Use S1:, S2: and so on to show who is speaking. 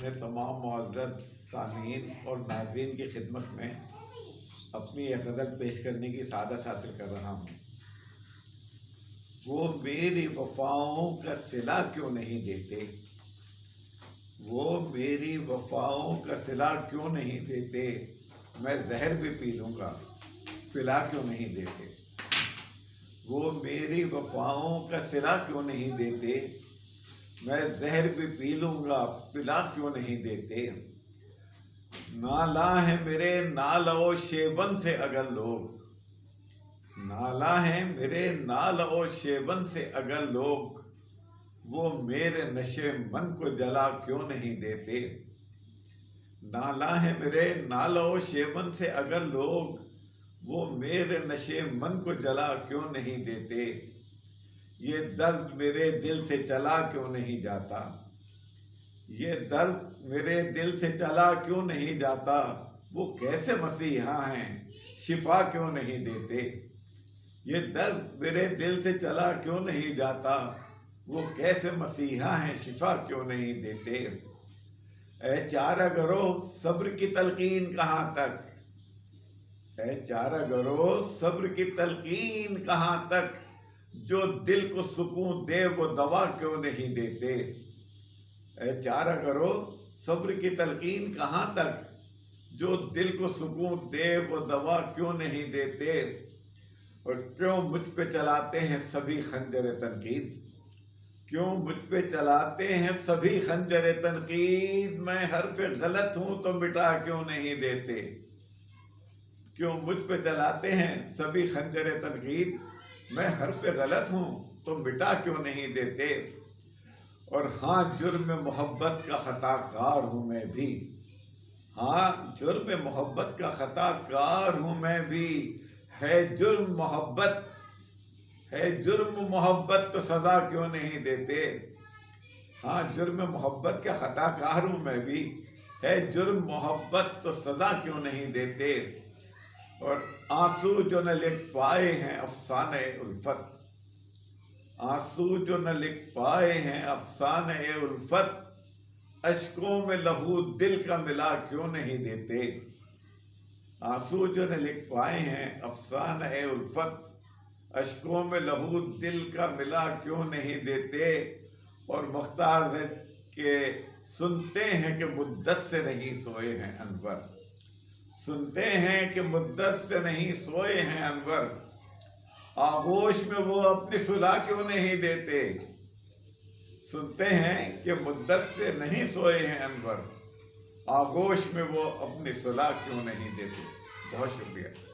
S1: اپنے تمام معزز سامعین اور ناظرین کی خدمت میں اپنی ایک غزل پیش کرنے کی سعادت حاصل کر رہا ہوں۔ وہ میری وفاؤں کا صلہ کیوں نہیں دیتے، وہ میری وفاؤں کا صلہ کیوں نہیں دیتے، میں زہر بھی پی لوں گا پلا کیوں نہیں دیتے۔ وہ میری وفاؤں کا صلہ کیوں نہیں دیتے، میں زہر بھی پی لوں گا پلا کیوں نہیں دیتے۔ نالاں ہیں میرے نال و شیون سے اگر لوگ، نالاں ہیں میرے نال و شیون سے اگر لوگ، وہ میرے نشے من کو جلا کیوں نہیں دیتے۔ نالاں ہیں میرے نال و شیون سے اگر لوگ، وہ میرے نشے من کو جلا کیوں نہیں دیتے۔ یہ درد میرے دل سے چلا کیوں نہیں جاتا، یہ درد میرے دل سے چلا کیوں نہیں جاتا، وہ کیسے مسیحا ہیں شفا کیوں نہیں دیتے۔ یہ درد میرے دل سے چلا کیوں نہیں جاتا، وہ کیسے مسیحا ہیں شفا کیوں نہیں دیتے۔ اے چارہ گرو صبر کی تلقین کہاں تک، اے چارہ گرو صبر کی تلقین کہاں تک، جو دل کو سکون دے وہ دوا کیوں نہیں دیتے۔ اے چارہ گرو صبر کی تلقین کہاں تک، جو دل کو سکون دے وہ دوا کیوں نہیں دیتے۔ اور کیوں مجھ پہ چلاتے ہیں سبھی خنجر تنقید، کیوں مجھ پہ چلاتے ہیں سبھی خنجر تنقید، میں حرف غلط ہوں تو مٹا کیوں نہیں دیتے۔ کیوں مجھ پہ چلاتے ہیں سبھی خنجر تنقید، میں حرف غلط ہوں تو مٹا کیوں نہیں دیتے۔ اور ہاں جرم محبت کا خطا کار ہوں میں بھی، ہاں جرم محبت کا خطا کار ہوں میں بھی، ہے جرم محبت، ہے جرم محبت تو سزا کیوں نہیں دیتے۔ ہاں جرم محبت کا خطا کار ہوں میں بھی، ہے جرم محبت تو سزا کیوں نہیں دیتے۔ اور آنسو جو نہ لکھ پائے ہیں افسانہ الفت، آنسو جو نہ لکھ پائے ہیں افسانہ الفت، اشکوں میں لہو دل کا ملا کیوں نہیں دیتے۔ آنسو جو نہ لکھ پائے ہیں افسانہ الفت، اشکوں میں لہو دل کا ملا کیوں نہیں دیتے۔ اور مختار کے سنتے ہیں کہ مدت سے نہیں سوئے ہیں انور، سنتے ہیں کہ مدت سے نہیں سوئے ہیں انور، آغوش میں وہ اپنی صلح کیوں نہیں دیتے۔ سنتے ہیں کہ مدت سے نہیں سوئے ہیں انور، آغوش میں وہ اپنی صلح کیوں نہیں دیتے۔ بہت شکریہ۔